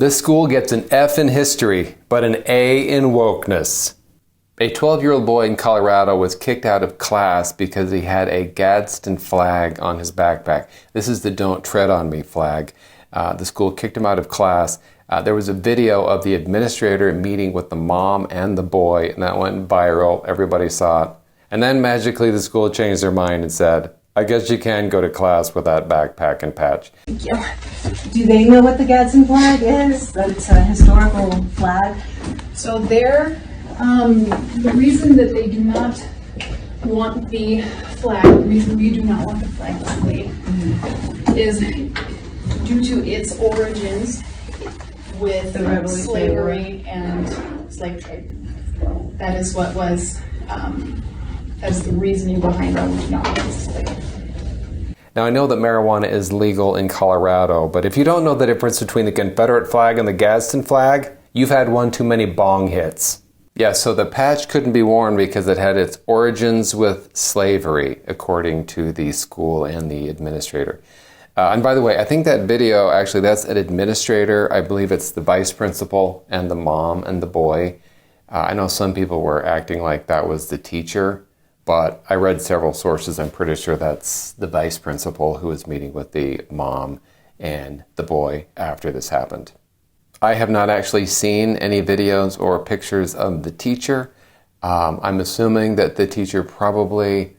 This school gets an F in history, but an A in wokeness. A 12-year-old boy in Colorado was kicked out of class because he had a Gadsden flag on his backpack. This is the "Don't Tread on Me" flag. The school kicked him out of class. There was a video of the administrator meeting with the mom and the boy, and that went viral. Everybody saw it. And then magically the school changed their mind and said, I guess you can go to class with that backpack and patch. Do they know what the Gadsden flag is? That it's a historical flag? So the reason that they do not want the flag, the reason we do not want the flag displayed, is due to its origins with slavery and slave trade. That is what was, that is the reasoning behind why we do not want it displayed. Now, I know that marijuana is legal in Colorado, but if you don't know the difference between the Confederate flag and the Gadsden flag, you've had one too many bong hits. Yeah, so the patch couldn't be worn because it had its origins with slavery, according to the school and the administrator. And by the way, I think that video, actually, that's an administrator. I believe it's the vice principal and the mom and the boy. I know some people were acting like that was the teacher, but I read several sources. I'm pretty sure that's the vice principal who was meeting with the mom and the boy after this happened. I have not actually seen any videos or pictures of the teacher. I'm assuming that the teacher probably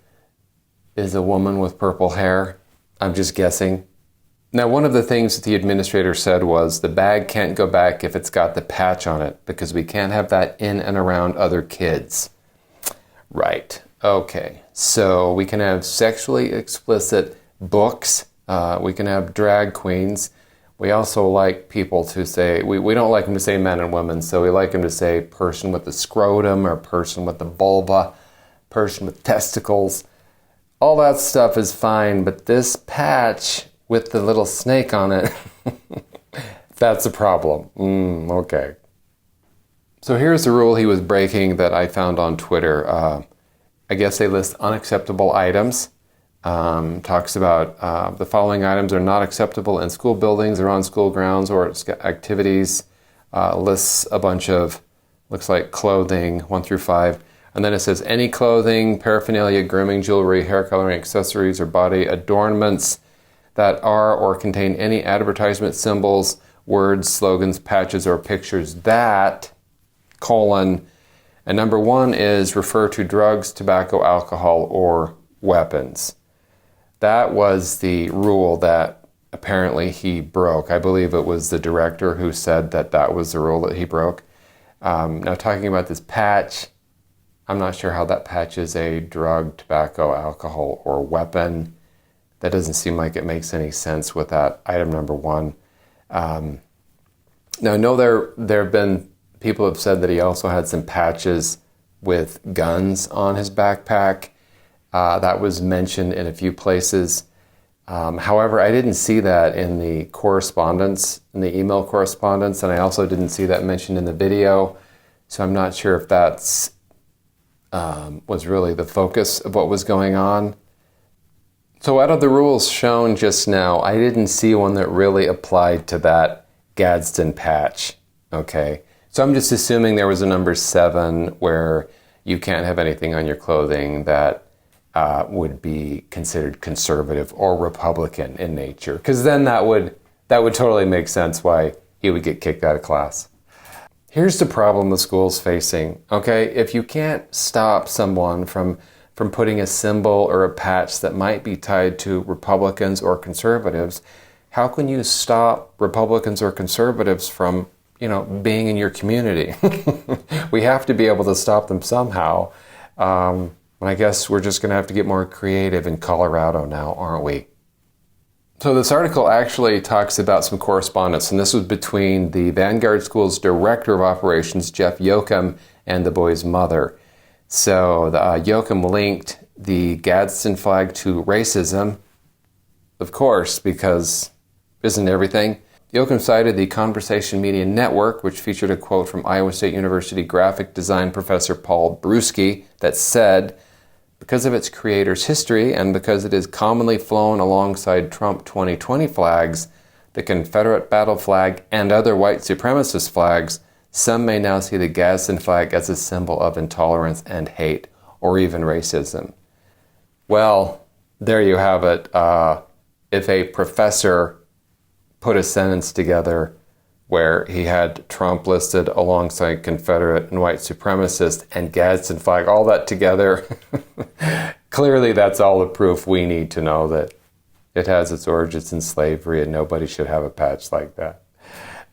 is a woman with purple hair. I'm just guessing. Now, one of the things that the administrator said was the bag can't go back if it's got the patch on it because we can't have that in and around other kids. Right. Okay. So we can have sexually explicit books. We can have drag queens. We also like people to say, we don't like them to say men and women, so we like them to say person with the scrotum or person with the vulva, person with testicles. All that stuff is fine, but this patch with the little snake on it, that's a problem. Okay. So here's the rule he was breaking that I found on Twitter. I guess they list unacceptable items. Talks about the following items are not acceptable in school buildings or on school grounds or activities. Lists a bunch of, looks like clothing, 1 through 5. And then it says any clothing, paraphernalia, grooming, jewelry, hair coloring, accessories, or body adornments that are or contain any advertisement symbols, words, slogans, patches, or pictures that, and number 1 is refer to drugs, tobacco, alcohol, or weapons. That was the rule that apparently he broke. I believe it was the director who said that that was the rule that he broke. Now, talking about this patch, I'm not sure how that patch is a drug, tobacco, alcohol, or weapon. That doesn't seem like it makes any sense with that item number 1. Now, I know there have been people have said that he also had some patches with guns on his backpack. That was mentioned in a few places. However, I didn't see that in the correspondence, in the email correspondence, and I also didn't see that mentioned in the video. So I'm not sure if that's was really the focus of what was going on. So out of the rules shown just now, I didn't see one that really applied to that Gadsden patch. Okay, so I'm just assuming there was a number 7 where you can't have anything on your clothing that would be considered conservative or Republican in nature, because then that would totally make sense why he would get kicked out of class. Here's the problem the school's facing. Okay, if you can't stop someone from putting a symbol or a patch that might be tied to Republicans or conservatives, how can you stop Republicans or conservatives from, being in your community? We have to be able to stop them somehow. And I guess we're just going to have to get more creative in Colorado now, aren't we? So this article actually talks about some correspondence, and this was between the Vanguard School's Director of Operations, Jeff Yoakum, and the boy's mother. So Yoakum linked the Gadsden flag to racism, of course, because isn't everything? Yoakum cited the Conversation Media Network, which featured a quote from Iowa State University graphic design professor Paul Bruschi that said, because of its creator's history and because it is commonly flown alongside Trump 2020 flags, the Confederate battle flag, and other white supremacist flags, some may now see the Gadsden flag as a symbol of intolerance and hate, or even racism. Well, there you have it. If a professor put a sentence together where he had Trump listed alongside Confederate and white supremacist and Gadsden flag, all that together, clearly that's all the proof we need to know that it has its origins in slavery and nobody should have a patch like that.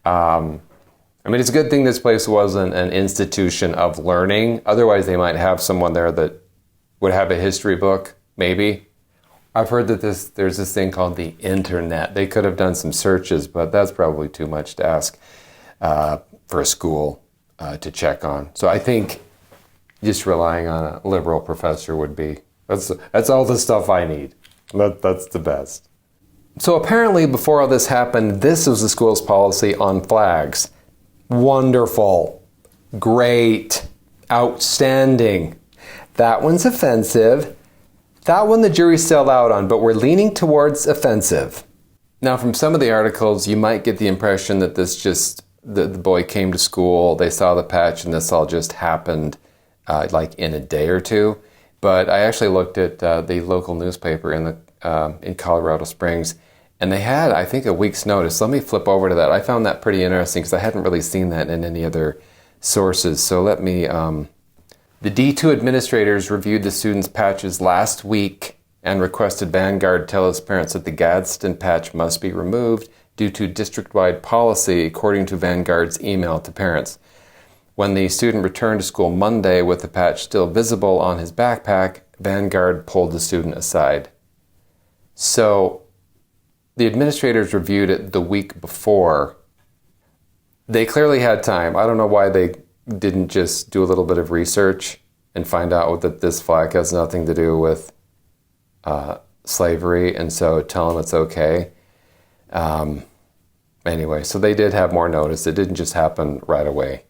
I mean, it's a good thing this place wasn't an institution of learning. Otherwise, they might have someone there that would have a history book, maybe. I've heard that there's this thing called the internet. They could have done some searches, but that's probably too much to ask for a school to check on. So I think just relying on a liberal professor would be, that's all the stuff I need. That's the best. So apparently before all this happened, this was the school's policy on flags. Wonderful, great, outstanding. That one's offensive. That one the jury's still out on, but we're leaning towards offensive. Now, from some of the articles, you might get the impression that the boy came to school, they saw the patch, and this all just happened like in a day or two. But I actually looked at the local newspaper in Colorado Springs, and they had, I think, a week's notice. Let me flip over to that. I found that pretty interesting because I hadn't really seen that in any other sources. So let me... The D2 administrators reviewed the students' patches last week and requested Vanguard tell its parents that the Gadsden patch must be removed due to district-wide policy, according to Vanguard's email to parents. When the student returned to school Monday with the patch still visible on his backpack, Vanguard pulled the student aside. So the administrators reviewed it the week before. They clearly had time. I don't know why they didn't just do a little bit of research and find out that this flag has nothing to do with slavery, and so tell them it's okay. Anyway, so they did have more notice. It didn't just happen right away.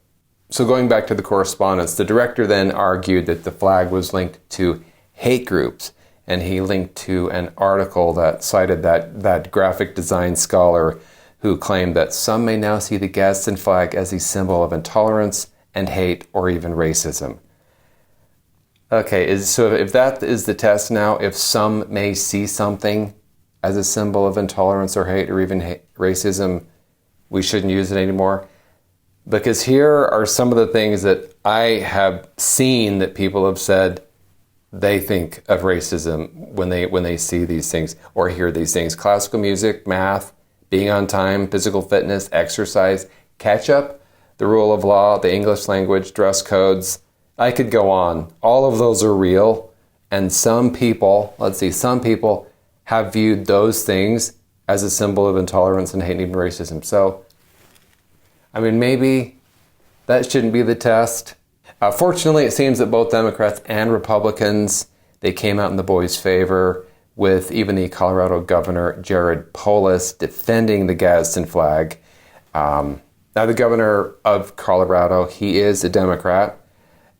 So going back to the correspondence, the director then argued that the flag was linked to hate groups, and he linked to an article that cited that graphic design scholar who claimed that some may now see the Gadsden flag as a symbol of intolerance and hate, or even racism. Okay, so if that is the test now, if some may see something as a symbol of intolerance or hate, or even racism, we shouldn't use it anymore? Because here are some of the things that I have seen that people have said they think of racism when they see these things or hear these things. Classical music, math, being on time, physical fitness, exercise, ketchup, the rule of law, the English language, dress codes. I could go on. All of those are real. And some people have viewed those things as a symbol of intolerance and hate and even racism. So, I mean, maybe that shouldn't be the test. Fortunately, it seems that both Democrats and Republicans, they came out in the boys' favor, with even the Colorado governor, Jared Polis, defending the Gadsden flag. Now, the governor of Colorado, he is a Democrat,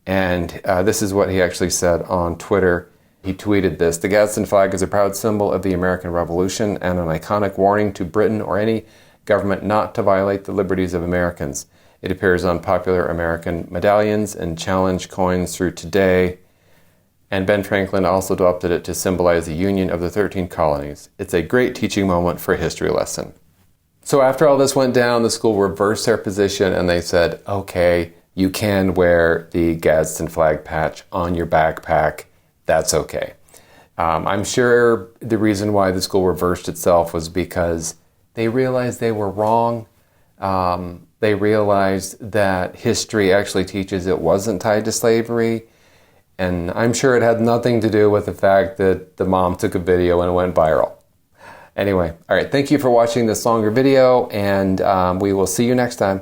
and this is what he actually said on Twitter. He tweeted this: "The Gadsden flag is a proud symbol of the American Revolution and an iconic warning to Britain or any government not to violate the liberties of Americans. It appears on popular American medallions and challenge coins through today, and Ben Franklin also adopted it to symbolize the union of the 13 colonies. It's a great teaching moment for a history lesson." So after all this went down, the school reversed their position and they said, okay, you can wear the Gadsden flag patch on your backpack. That's okay. I'm sure the reason why the school reversed itself was because they realized they were wrong. They realized that history actually teaches it wasn't tied to slavery. And I'm sure it had nothing to do with the fact that the mom took a video and it went viral. Anyway, all right, thank you for watching this longer video, and we will see you next time.